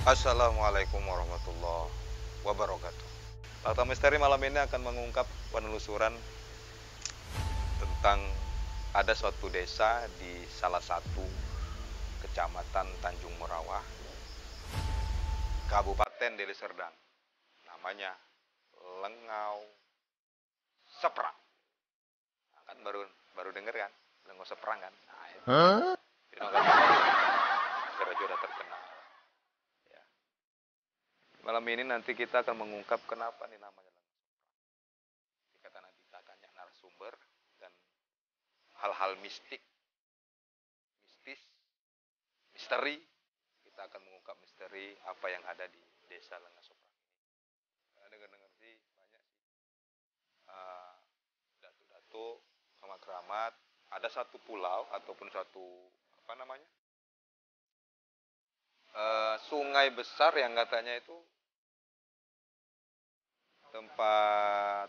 Assalamualaikum warahmatullahi wabarakatuh. Fakta Misteri malam ini akan mengungkap penelusuran tentang ada suatu desa di salah satu kecamatan Tanjung Merawah, Kabupaten Deli Serdang. Namanya Lengau Seprang. Nah, kan baru baru denger kan? Lengau Seprang kan? Nah, itu. Itu kan negara sudah terkenal. Ya. Malam ini nanti kita akan mengungkap kenapa nih namanya Lengau Seprang. Kita nanti kita tanya narasumber dan hal-hal mistis, misteri. Kita akan mengungkap misteri apa yang ada di desa Lengau Seprang ini. Karena dengar-dengar sih banyak sih uh, datu-datu, keramat-keramat. Ada satu pulau ataupun satu apa namanya sungai besar yang katanya itu tempat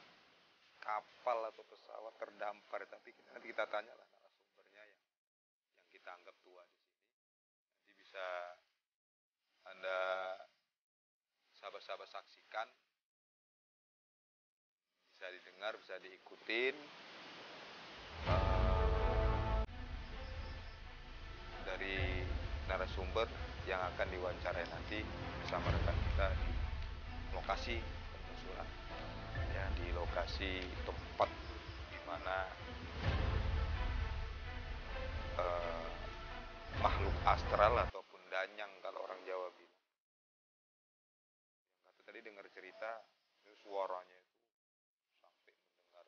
kapal atau pesawat terdampar. Tapi nanti kita tanya lah narasumbernya yang kita anggap tua di sini. Nanti bisa Anda sahabat-sahabat saksikan, bisa didengar, bisa diikutin dari narasumber yang akan diwawancarai nanti bersama rekan kita di lokasi penelusuran, ya, di lokasi tempat di mana makhluk astral ataupun danyang kalau orang Jawa bilang. Kata tadi dengar cerita itu suaranya itu sampai mendengar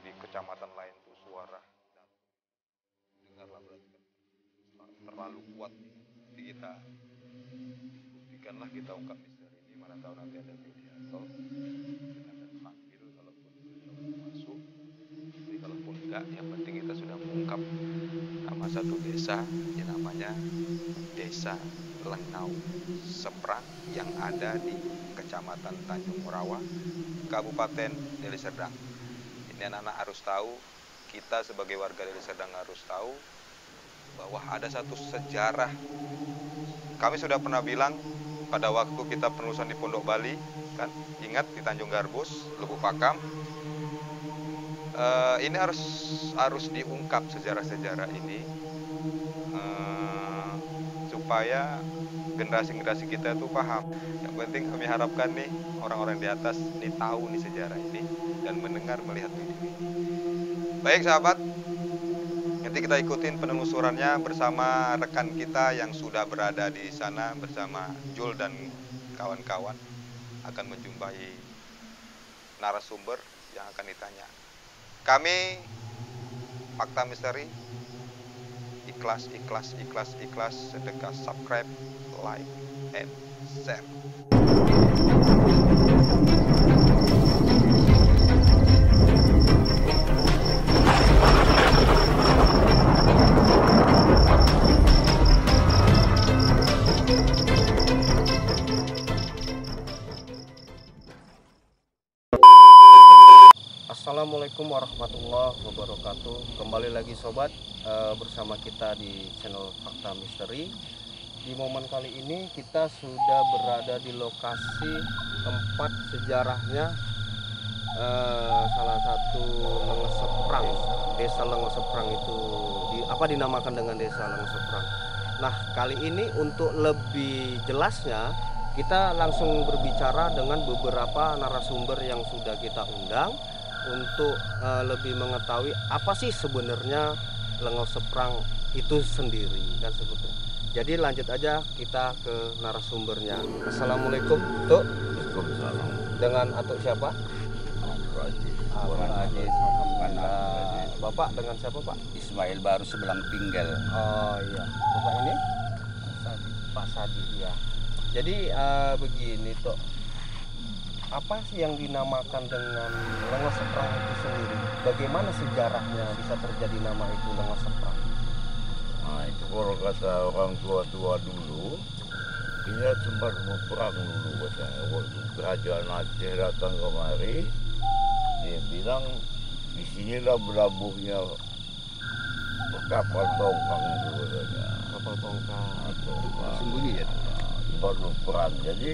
di kecamatan lain tuh suara dengarlah, berarti kan terlalu kuat nih. Jadi kita buktikanlah, kita ungkap misteri ini. Mana tahu nanti ada video atau kita akan panggil kalaupun masuk. Tapi kalaupun enggak, yang penting kita sudah mengungkap nama satu desa yang namanya Desa Lengau Seprang yang ada di Kecamatan Tanjung Merawah, Kabupaten Deli Serdang. Ini anak-anak harus tahu, kita sebagai warga Deli Serdang harus tahu bahwa ada satu sejarah. Kami sudah pernah bilang pada waktu kita penelusuran di Pondok Bali, kan, ingat di Tanjung Garbus, Lubuk Pakam. Ini harus diungkap sejarah-sejarah ini supaya generasi-generasi kita itu paham. Yang penting kami harapkan nih orang-orang di atas ini tahu nih sejarah ini dan mendengar, melihat video ini. Baik sahabat, nanti kita ikutin penelusurannya bersama rekan kita yang sudah berada di sana bersama Jul dan kawan-kawan. Akan menjumpai narasumber yang akan ditanya. Kami Fakta Misteri ikhlas sedekah, subscribe, like, and share. Assalamualaikum warahmatullahi wabarakatuh. Kembali lagi sobat, bersama kita di channel Fakta Misteri. Di momen kali ini kita sudah berada di lokasi tempat sejarahnya salah satu Lengau Seprang. Desa Lengau Seprang itu dinamakan dengan Desa Lengau Seprang. Nah, kali ini untuk lebih jelasnya kita langsung berbicara dengan beberapa narasumber yang sudah kita undang untuk lebih mengetahui apa sih sebenarnya Lengau Seprang itu sendiri, kan sebetulnya. Jadi lanjut aja kita ke narasumbernya. Assalamualaikum, Tuk. Waalaikumsalam. Dengan Atuk siapa? Abang Aziz. Bapak dengan siapa, Pak? Ismail Baru Sebelang Tinggal. Oh iya. Bapak ini? Pak Sadi, ya. Jadi begini, Tuk. Apa sih yang dinamakan dengan Lengau Seprang itu sendiri? Bagaimana sejarahnya bisa terjadi nama itu Lengau Seprang? Nah, itu kalau kata orang tua-tua dulu, ini sempat berperang dulu katanya. Waktu kerajaan Aceh datang kemari, dia bilang di sinilah berlabuhnya kapal tongkang itu katanya. Kapal tongkang. Sembunyi ya. Tempat berperang. Jadi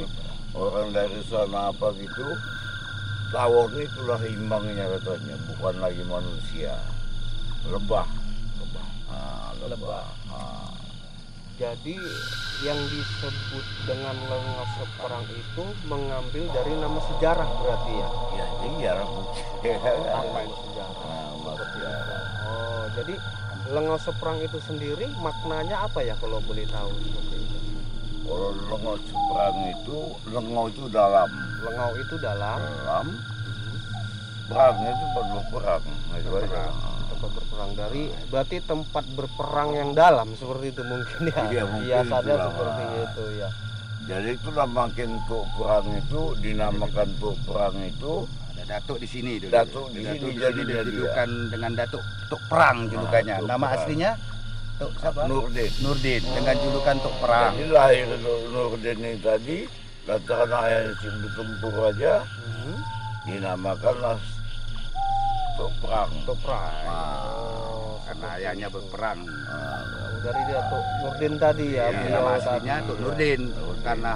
orang dari sana apa gitu, tawon itulah imbangnya katanya, bukan lagi manusia. Lebah. Lebah. Jadi yang disebut dengan Lenga Seprang itu mengambil dari nama sejarah berarti ya? Ya iya. Apa itu sejarah? Seperti Oh, jadi Lenga Seprang itu sendiri maknanya apa ya kalau boleh tahu seperti itu? Kalau lengo seberang itu, lengo itu dalam. Lengau itu dalam Perangnya itu berperang. Itu aja. tempat berperang, dari berarti tempat berperang yang dalam seperti itu mungkin ya. Iya, mungkin Biasanya itulah. seperti itu ya. Jadi itulah makin untuk perang itu dinamakan untuk perang itu Ada datuk di sini dulu. Datuk di Datuk sini di jadi sini dia. dijulukan dengan Datuk Tuk Perang julukannya. Tuk Nama Perang. aslinya Tuk siapa? Nurdin. Nurdin dengan julukan Tuk Perang. Jadi lahir Nurdin ini tadi lantaran ayahnya si bertempur aja dinamakanlah untuk perang. Untuk perang. Karena ayahnya berperang. Dari Datuk Nurdin tadi ya. Ya, beliau nama tadi. aslinya Tuk Nurdin karena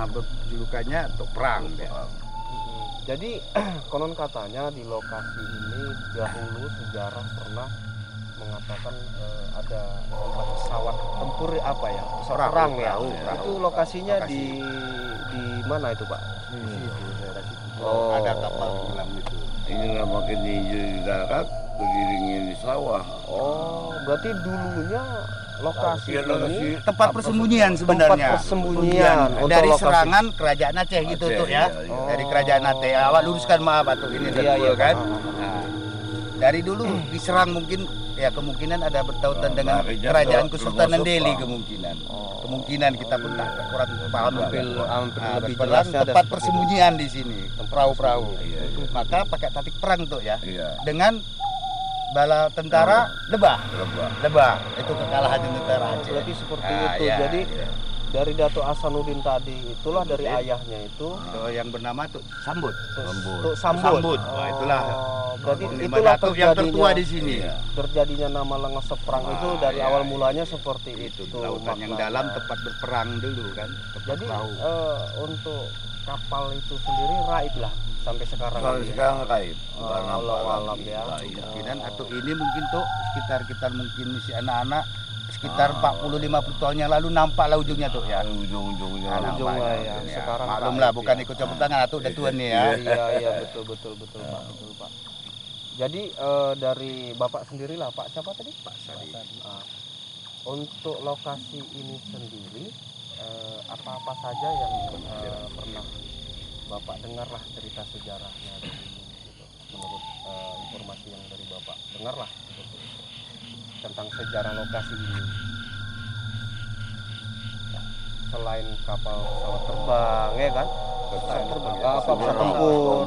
julukannya Tuk Perang dia. Jadi konon katanya di lokasi ini dahulu sejarah pernah mengatakan ada tempat pesawat tempur apa ya, pesawat perang ya. perahu. Itu lokasinya Lokasi. di mana itu Pak? Di situ, daerah situ. Oh. Ada kapal tenggelam itu. Inilah makin hijau di darat, beriringnya di sawah. Oh, berarti dulunya lokasi Iya, lokasi ini Tempat persembunyian sebenarnya. tempat persembunyian untuk Dari lokasi. serangan kerajaan Aceh gitu Aceh, tuh ya. iya, iya. Dari kerajaan Aceh. Awak luruskan maaf tuh ini Iya, iya, kan. Pak. Nah, dari dulu diserang mungkin ya kemungkinan ada bertautan dengan larinya kerajaan ke Kesultanan Lengo Delhi Seprang. kemungkinan. Kemungkinan kita pun tak kurang paham lah. Hampir Nah, lebih berperang jelasnya ada tempat seperti persembunyian di sini, perahu-perahu. Iya, iya. Maka pakai taktik perang tuh ya. Iya. Dengan bala tentara lebah. Lebah. Lebah itu kekalahan tentara itu. Aceh. Berarti seperti Ah, itu. iya, Jadi Iya. dari Datuk Hasanuddin tadi itulah dari Nurdin. ayahnya itu Itu yang bernama Tuk Sambut. Tuk Sambut. Sambut. Wah, itulah. Berarti Lima itulah datuk yang tertua di terjadinya sini. Iya. terjadinya nama Lenga Seprang itu Ah, dari iya, awal iya. mulanya seperti itu. Itu lautan yang maknanya. dalam tempat berperang dulu kan. Tempat Jadi perahu. untuk kapal itu sendiri raib lah sampai sekarang. Kalau ini. sekarang raib. Oh, Bukan nampak alam lagi. ya. Raib. Kemungkinan atau ini mungkin tuh sekitar kita mungkin si anak-anak sekitar 40-50 tahun yang lalu nampak lah ujungnya tuh ya. Ujung-ujungnya. Nampak Ujungnya ya. ya. Sekarang Maklum raib lah bukan ya. ikut campur tangan atau udah tuan nih ya. Iya iya betul betul betul Pak, betul Pak. Jadi dari Bapak sendiri lah Pak, siapa tadi? Pak Sadi. Untuk lokasi ini sendiri apa-apa saja yang pernah Bapak dengar lah cerita sejarahnya dari ini gitu. Menurut informasi yang dari Bapak dengar lah seperti itu. Tentang sejarah lokasi ini. Selain kapal pesawat terbang ya kan? Pesawat terbang, ya. Apa pesawat tempur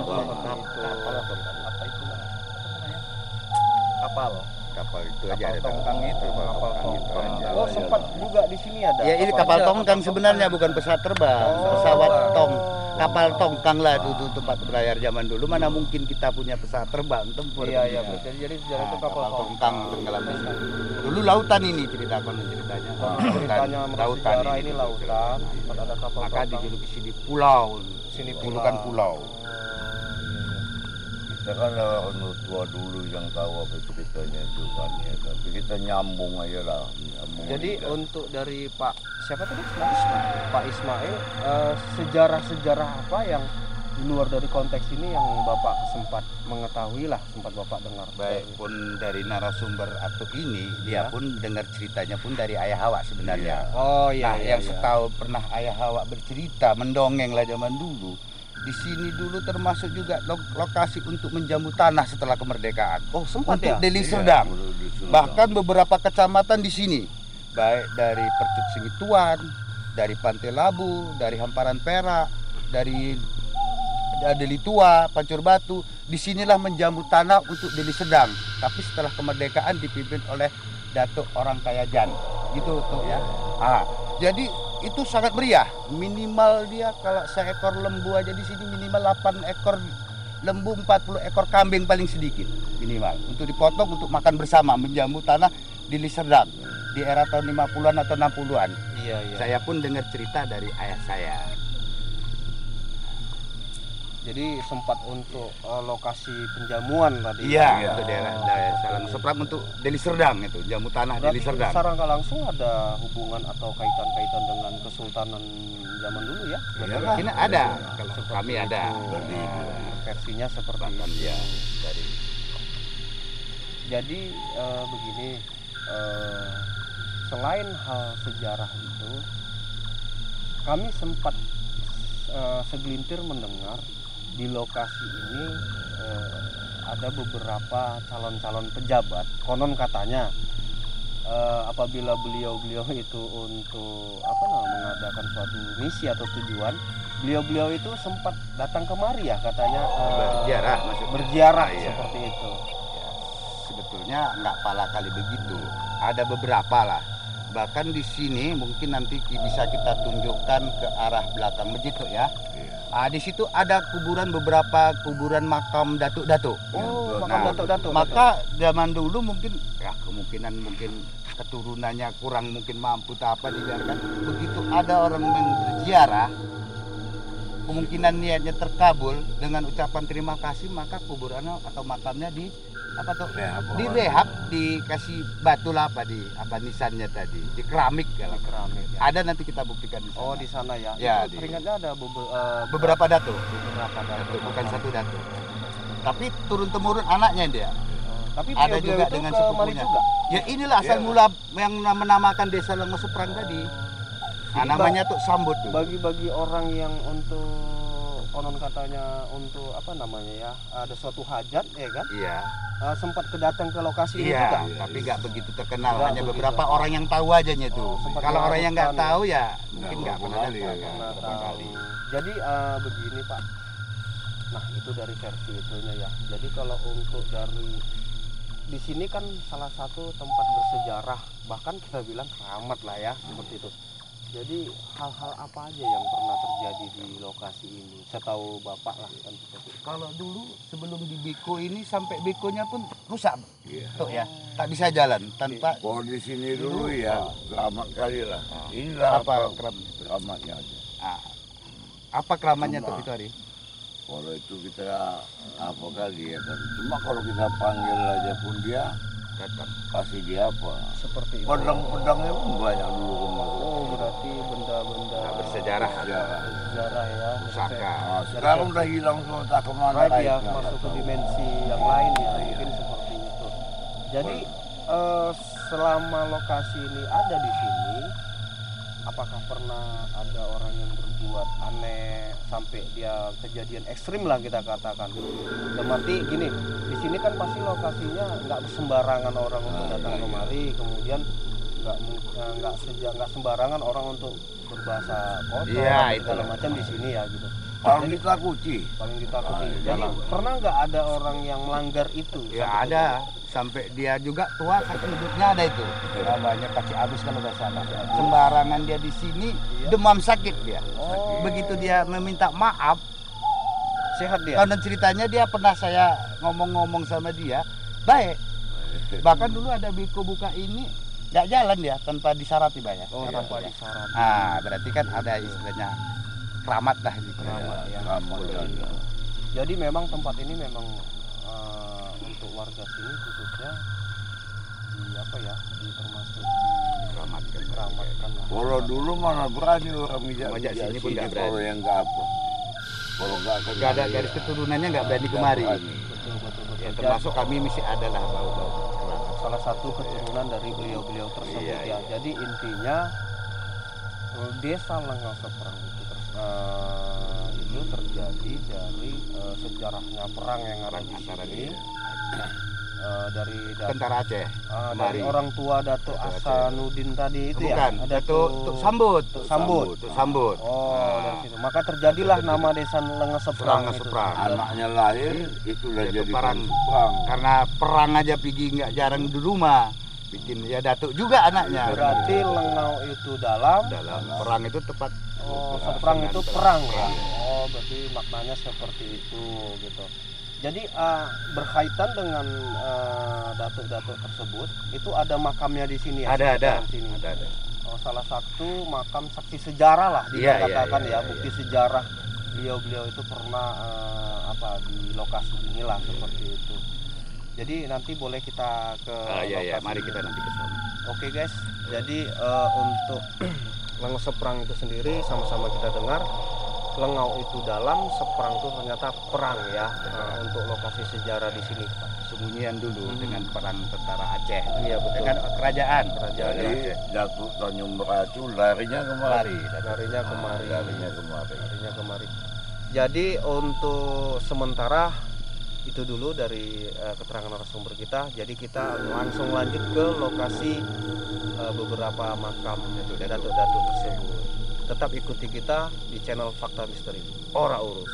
kapal Kapal itu aja kapal ada tongkang itu kapal tongkang. aja. Oh sempat juga di sini ada. Ya ini kapal tongkang sebenarnya bukan pesawat terbang, pesawat kapal tongkang lah dulu tempat berlayar zaman dulu. Mana mungkin kita punya pesawat terbang tempur. Iya iya tentunya. betul. Jadi sejarah itu Nah, kapal tongkang tenggelam di sini. Dulu lautan ini ceritanya. Ceritanya menurut sejarah ini lautan. Sempat ada kapal Maka tongkang. dijuluki sini pulau. Sini Julukan pulau. Kita kan orang tua dulu yang tahu apa ceritanya itu kan ya. Tapi kita nyambung aja lah. Nyambung Jadi aja. untuk dari Pak siapa tadi? Pak Ismail, sejarah-sejarah apa yang di luar dari konteks ini yang Bapak sempat mengetahui lah, sempat Bapak dengar? Baik pun dari narasumber atau ini dia pun dengar ceritanya pun dari ayah awak sebenarnya. Oh iya. Nah, yang setahu pernah ayah awak bercerita mendongeng lah zaman dulu. Di sini dulu termasuk juga lokasi untuk menjamu tanah setelah kemerdekaan. Oh sempat Untuk ya? Deli Serdang. Dulu di Serdang. Bahkan beberapa kecamatan di sini, baik dari Percut Sengituan, dari Pantai Labu, dari Hamparan Perak, dari Deli Tua, Pancur Batu, disinilah menjamu tanah untuk Deli Serdang. Tapi setelah kemerdekaan dipimpin oleh Datuk Orang Kaya Jan, gitu tuh ya. Jadi itu sangat meriah. Minimal dia kalau seekor lembu aja di sini minimal 8 ekor lembu, 40 ekor kambing paling sedikit minimal untuk dipotong untuk makan bersama menjamu tanah di Deli Serdang. di era tahun 50-an atau 60-an. Iya. Saya pun dengar cerita dari ayah saya. Jadi sempat untuk lokasi penjamuan tadi. Iya, untuk daerah Desa Lengo Seprang untuk Deli Serdang itu, jamu tanah Deli Berarti Serdang. secara nggak langsung ada hubungan atau kaitan-kaitan dengan kesultanan zaman dulu ya? Iyalah. Ini ada, kalau Seperti kami ada. itu. Versinya seperti Bahkan itu. ya dari Jadi begini, selain hal sejarah itu, kami sempat segelintir mendengar di lokasi ini ada beberapa calon-calon pejabat. Konon katanya apabila beliau-beliau itu untuk mengadakan suatu misi atau tujuan, beliau-beliau itu sempat datang kemari ya katanya berziarah maksudnya. berziarah Iya. seperti itu. Ya, sebetulnya nggak pala kali begitu. Ada beberapa lah. Bahkan di sini mungkin nanti bisa kita tunjukkan ke arah belakang masjid tuh ya. Di situ ada beberapa kuburan makam datuk-datuk. Oh, Nah, makam datuk-datuk. Maka zaman dulu mungkin ya kemungkinan mungkin keturunannya kurang mungkin mampu tak apa dibiarkan. Begitu ada orang yang berziarah, kemungkinan niatnya terkabul dengan ucapan terima kasih, maka kuburannya atau makamnya direhab, dikasih batu lah nisannya tadi, di keramik kalau keramik ya. ada nanti kita buktikan di sana. Oh, di sana ya. Ya, Itu di- teringatnya ada beberapa datuk, beberapa datuk. bukan satu datuk. Tapi turun temurun anaknya dia. Tapi Ada beliau-beliau juga itu dengan kemari sepupunya. juga. Ya inilah asal Iya. mula yang menamakan Desa Lengo Seprang tadi. Jadi Namanya tuh Sambut tuh. bagi orang yang untuk konon katanya untuk ada suatu hajat ya kan, Iya. sempat kedatang ke lokasi ini Iya, juga. tapi nggak begitu terkenal. Nggak Hanya begitu. beberapa orang yang tahu aja nya tuh. Oh, sempat Kalau orang yang nggak diharuskan, tahu ya mungkin nggak Nggak pernah kembali, datang. ya. Nggak Berapa tahu. kali. Jadi begini Pak. Nah itu dari versi itunya ya. Jadi kalau untuk dari di sini kan salah satu tempat bersejarah, bahkan kita bilang keramat lah ya seperti itu. Jadi hal-hal apa aja yang pernah terjadi di lokasi ini? Saya tahu Bapak lah kan seperti itu. Kalau dulu sebelum di Beko ini sampai Bekonya pun rusak Iya. tuh ya. Tak bisa jalan tanpa Kalau di sini dulu ya keramat kali lah. Inilah apa apa keramatnya aja. apa keramatnya Cuma- tuh itu hari? Kalau itu kita apa kali ya kan. Cuma kalau kita panggil aja pun dia Datang. pasti dia apa. Seperti itu. Pedang-pedangnya pun banyak dulu kan masuk. Oh berarti benda-benda Nah, bersejarah. bersejarah ya. Pusaka. Nah, sekarang udah hilang semua tak kemana Right ya, raibnya, masuk nggak ke tahu. dimensi yang lain ya, mungkin seperti itu. Jadi selama lokasi ini ada di sini, apakah pernah ada orang yang berbuat aneh sampai dia kejadian ekstrim lah kita katakan? Dan arti gini, di sini kan pasti lokasinya nggak sembarangan orang untuk datang kemari, kemudian nggak sembarangan orang untuk berbahasa kotor Iya, dan segala itulah. macam di sini ya gitu. Paling ditakuti. Paling ditakuti. Ah, Jadi jangan. pernah nggak ada orang yang melanggar itu? Ya sampai ada, sampai dia juga tua sakit hidupnya ada itu. Namanya Paci Abis kalau nggak salah. Sembarangan dia di sini demam sakit dia. Oh. Begitu dia meminta maaf, sehat dia. konon ceritanya dia pernah saya ngomong-ngomong sama dia, baik. Bahkan dulu ada Biko buka ini nggak jalan dia tanpa disarati banyak. Oh, tanpa disyarat. Berarti kan ada istilahnya keramat lah di Keramat ya. Keramat, Seperti ya. itu. Jadi memang tempat ini memang untuk warga sini khususnya termasuk dikeramatkan lah. Kalau dulu mana berani orang Majak mijak sini pun nggak kalau berani. yang nggak apa. Kalau nggak akan Nggak ada garis keturunannya nggak berani kemari. Betul. Ya, termasuk kami mesti ada lah bau-bau keramat. Salah satu keturunan dari beliau-beliau tersebut Iya, ya. iya. Jadi intinya Desa Lengo Seprang itu terjadi dari sejarahnya perang yang ada di Antara sini. dia. Dari Tentara Aceh. dari kemari. orang tua Datuk Datuk Aceh. Hasanuddin tadi itu Bukan, ya. Datuk Sambut. Datuk Sambut. Datuk Sambut. Oh, dari situ. Maka terjadilah nama Desa Lengo Seprang. Lengo itu. Seprang. anaknya lahir itulah Itu jadi perang. perang. Karena perang aja pergi nggak jarang di rumah. Bikin ya Datuk juga anaknya. Berarti Lengau itu dalam. Dalam perang itu tepat. Oh, seprang itu perang ya. Oh, berarti maknanya seperti itu gitu. Jadi berkaitan dengan datuk-datuk tersebut, itu ada makamnya di sini ya? Ada. Sini. Ada. Oh, salah satu makam saksi sejarah lah dikatakan Iya, bukti sejarah beliau itu pernah di lokasi inilah seperti itu. Jadi nanti boleh kita ke lokasi. Mari kita nanti ke sana. Oke guys, jadi untuk Lengau Seprang itu sendiri sama-sama kita dengar Lengau itu dalam, Seprang itu ternyata perang ya. Untuk lokasi sejarah di sini Sembunyian dulu dengan perang tentara Aceh. Iya betul. Dengan kerajaan Jadi Aceh. Datuk Tanjung Merak itu larinya kemari. Larinya kemari. Larinya kemari. Jadi untuk sementara itu dulu dari keterangan narasumber kita. Jadi kita langsung lanjut ke lokasi beberapa makam datuk-datuk tersebut. Tetap ikuti kita di channel Fakta Misteri. Ora urus.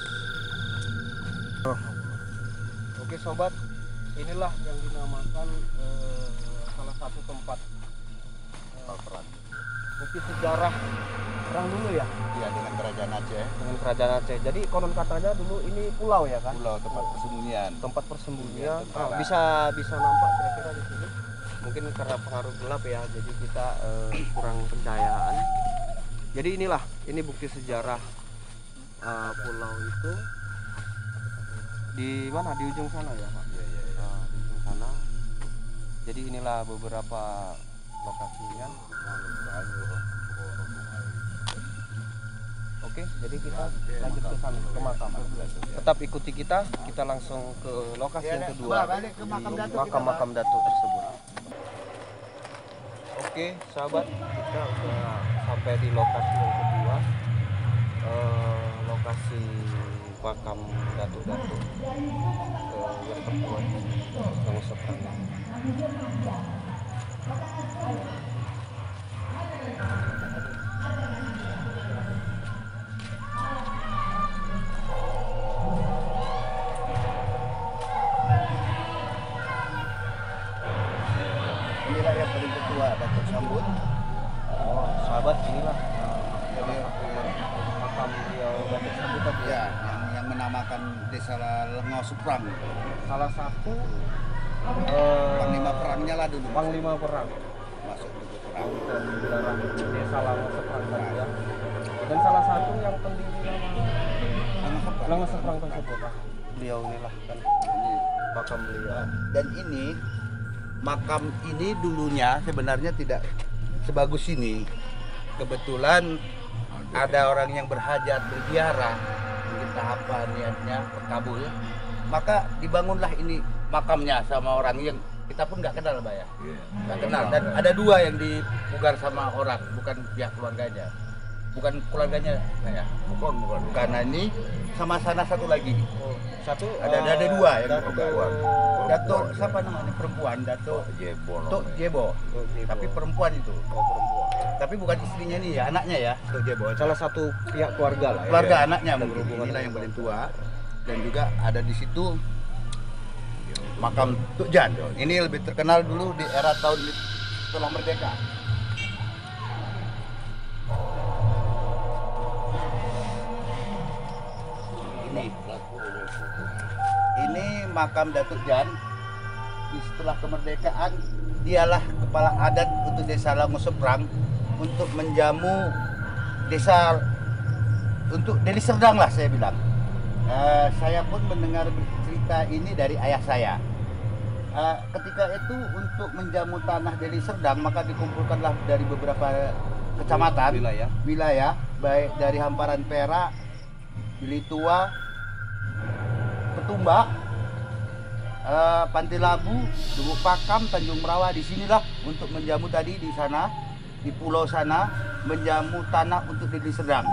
Oke sobat, inilah yang dinamakan salah satu tempat perang. Bukti sejarah perang dulu ya. Iya, dengan kerajaan Aceh. Dengan kerajaan Aceh. Jadi konon katanya dulu ini pulau ya kan? Pulau tempat persembunyian. Tempat persembunyian. Tentara. Bisa nampak kira-kira di sini. Mungkin karena pengaruh gelap ya, jadi kita kurang pencahayaan. Jadi ini bukti sejarah pulau itu di mana? Di ujung sana ya Pak? Iya. Di ujung sana. Jadi inilah beberapa lokasinya. Oke, jadi kita lanjut ke sana, ke makam. Tetap ikuti kita langsung ke lokasi yang kedua, balik ke makam di datuk makam datuk tersebut. Oke, sahabat, kita udah sampai di lokasi yang kedua, lokasi makam datuk-datuk yang tertua di Lengau Seprang. Inilah yang paling ketua, Datuk Sambut. Oh, sahabat, inilah makam beliau Datuk Sambut tadi ya. Ya, yang menamakan Desa Lengau Seprang. Salah satu Panglima perangnya lah dulu. panglima perang Masuk dulu perang. untuk daerah Desa Lengau Seprang tadi ya. Dan salah satu yang pendiri nama Lengau Seprang tersebut beliau inilah kan Ini. makam beliau. Dan ini makam ini dulunya sebenarnya tidak sebagus ini. Kebetulan ada orang yang berhajat berziarah, mungkin tahapan niatnya terkabul, maka dibangunlah ini makamnya sama orang yang kita pun nggak kenal, Mbak ya. Nggak kenal. Dan ada dua yang dipugar sama orang, bukan pihak keluarganya. Bukan keluarganya, Mbak ya. Bukan. Karena ini sama sana satu lagi. Satu Ada dua yang Datuk dipugar. Datuk siapa namanya perempuan? Datuk Tok Jebo. Tapi perempuan itu. perempuan. Tapi bukan istrinya nih ya, anaknya ya. Tok Jebo. Salah satu pihak keluarga lah ya. Keluarga anaknya Dan mungkin. berhubungan Inilah dengan yang paling tua. Dan juga ada di situ makam Tuk Jan. Ini lebih terkenal dulu di era tahun setelah merdeka. Ini makam Datuk Jan. Setelah kemerdekaan, dialah kepala adat untuk Desa Lengau Seprang untuk menjamu desa, untuk Deli Serdang lah saya bilang. Saya pun mendengar cerita ini dari ayah saya. Ketika itu untuk menjamu tanah Deli Serdang, maka dikumpulkanlah dari beberapa kecamatan, wilayah baik dari Hamparan Perak, Bili Tua, Petumbak, Pantai Labu, Lubuk Pakam, Tanjung Merawa. Disinilah untuk menjamu tadi di sana, di pulau sana, menjamu tanah untuk Deli Serdang.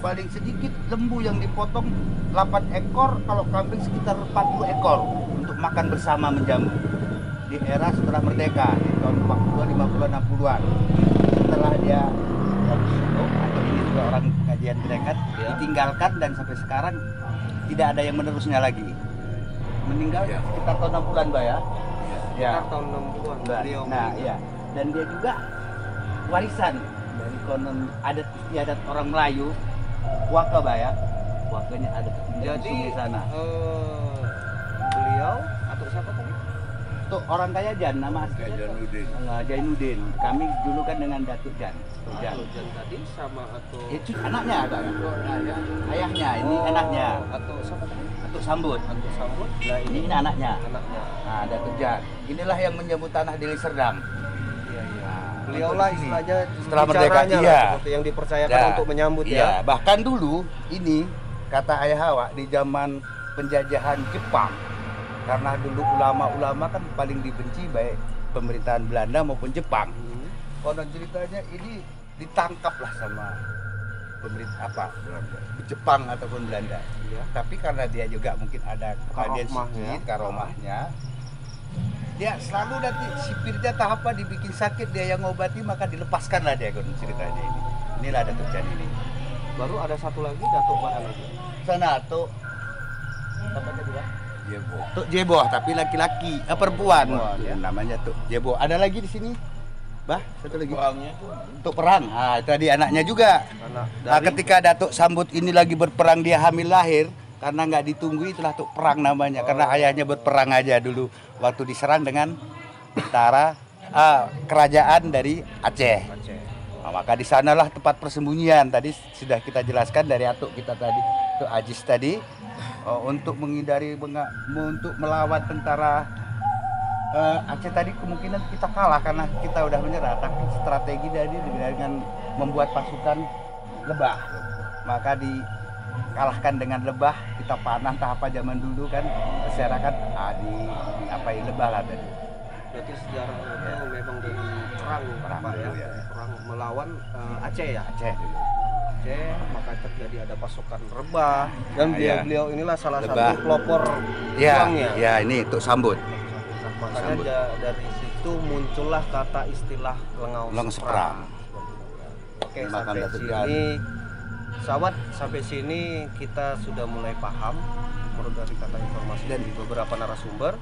Paling sedikit lembu yang dipotong 8 ekor, kalau kambing sekitar 40 ekor untuk makan bersama menjamu di era setelah merdeka di tahun 40, 50, 60-an. Setelah dia atau ini juga orang pengajian Grekat ditinggalkan dan sampai sekarang tidak ada yang menerusnya lagi. Meninggal sekitar tahun 60-an, Mbak ya. Ya. Sekitar tahun 60-an beliau. Nah, iya. Dan dia juga warisan dari konon adat istiadat orang Melayu, Waka, Mbak ya. Wakanya ada di Jadi sungai sana. beliau atau siapa tadi? Tuh orang kaya Jan, nama aslinya Jainuddin. Jainuddin. Kami dulu kan dengan Datuk Jan. Jan. Dan tadi sama atau Itu anaknya ada. Ayahnya, ini anaknya. atau siapa tadi? Datuk Sambut. Atau Sambut. Nah Ini anaknya. anaknya. Nah, Datuk Jan. Inilah yang menyebut tanah Deli Serdang. Iya iya. Nah, Beliau untuk lah di sini. istilahnya Setelah merdeka, bicaranya lah, iya. seperti yang dipercayakan Ya, untuk menyambut iya. ya. Bahkan dulu ini kata ayah Hawa di zaman penjajahan Jepang, karena dulu ulama-ulama kan paling dibenci baik pemerintahan Belanda maupun Jepang. Konon ceritanya ini ditangkaplah sama pemerintah Jepang ataupun Belanda. Iya. Tapi karena dia juga mungkin ada keahlian Karomahnya. sedikit, karomahnya, dia selalu nanti sipirnya tak apa dibikin sakit, dia yang ngobati maka dilepaskanlah dia, konon ceritanya ini. Inilah Datuk Jan ini. Baru ada satu lagi Datuk mana lagi? Sana Tuk Apa tadi Pak? Jebo. Tuk Jeboh tapi laki-laki, perempuan. Perempuan, ya. Namanya Tuk Jeboh. Ada lagi di sini? Bah, satu lagi. Perangnya tuh Tuk Perang. Ah, tadi anaknya juga. Anak Nah, ketika Datuk Sambut ini lagi berperang, dia hamil lahir, karena nggak ditunggu itulah Tuk Perang namanya. Karena ayahnya berperang aja dulu waktu diserang dengan tentara kerajaan dari Aceh. Aceh. Nah, maka di sanalah tempat persembunyian. Tadi sudah kita jelaskan dari atuk kita tadi, Tuk Ajis tadi, untuk menghindari untuk melawan tentara Aceh tadi kemungkinan kita kalah karena kita udah menyerah. Tapi strategi tadi dengan membuat pasukan lebah, maka dikalahkan dengan lebah. Kita panah tahap zaman dulu kan masyarakat diapain lebah lah tadi. Berarti sejarahnya itu memang dari perang Perang Pak ya. dulu, ya. Perang melawan Aceh ya. Aceh dulu. Aceh, maka terjadi ada pasukan rebah dan Nah, ya. beliau inilah salah Lebah. satu pelopor Ya, perangnya. ya ini Tuk Sambut. Nah, makanya Sambut. dari situ muncullah kata istilah lengau Lengau seprang. seprang. Oke, Makan sampai Datuk sini sahabat, sampai sini kita sudah mulai paham menurut dari kata informasi dari beberapa narasumber.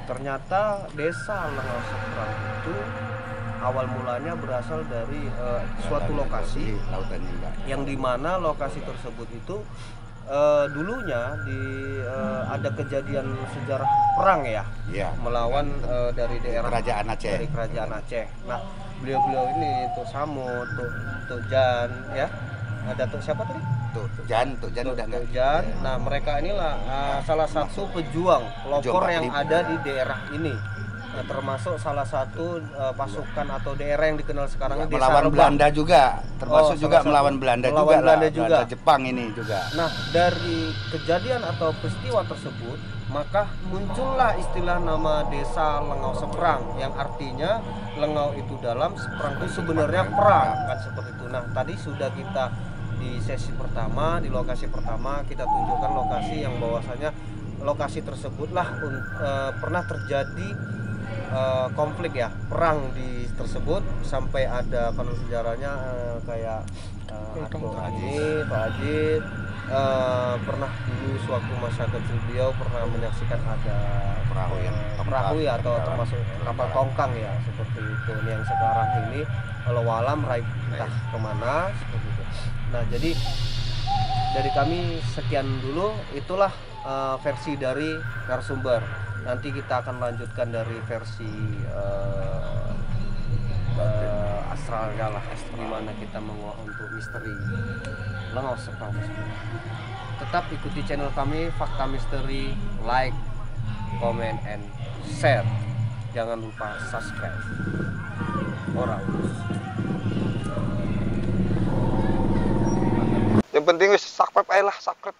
Ternyata desa Lengau Seprang itu awal mulanya berasal dari suatu lokasi Lautan Nimba. yang dimana lokasi tersebut itu dulunya ada kejadian sejarah perang ya, Ya, melawan dari daerah kerajaan Aceh. dari kerajaan Aceh. Nah, beliau ini Tuk Samut, Tuk Jan ya. Ada Tuk siapa tadi? Tuk Jan udah Tuk nggak. Jan. Nah, mereka inilah salah satu pejuang pelopor Pejuang yang Pak ada di daerah ini. Nah, termasuk salah satu pasukan atau daerah yang dikenal sekarang ini Desa Melawan Rebah. Belanda juga, termasuk Oh, juga salah satu. melawan Belanda Melawan juga Belanda lah. juga. Belanda Jepang ini juga. Nah, dari kejadian atau peristiwa tersebut, maka muncullah istilah nama desa Lengau Seprang, yang artinya lengau itu dalam, seprang itu sebenarnya perang, kan seperti itu. Nah, tadi sudah kita di sesi pertama, di lokasi pertama kita tunjukkan lokasi yang bahwasanya lokasi tersebutlah pernah terjadi konflik ya, perang di tersebut sampai ada konon sejarahnya kayak Pak Ajit pernah dulu sewaktu masa kecil beliau pernah menyaksikan ada perahu ya, atau termasuk kapal tongkang ya seperti itu. Ini yang sekarang ini kalau walam entah kemana seperti itu. Nah, jadi dari kami sekian dulu, itulah versi dari narasumber. Nanti kita akan lanjutkan dari versi astralnya lah, gimana kita menguak untuk misteri Lengau Seprang tersebut. Tetap ikuti channel kami Fakta Misteri, like, comment, and share. Jangan lupa subscribe. Ora urus. Yang penting wis subscribe aja lah, subscribe.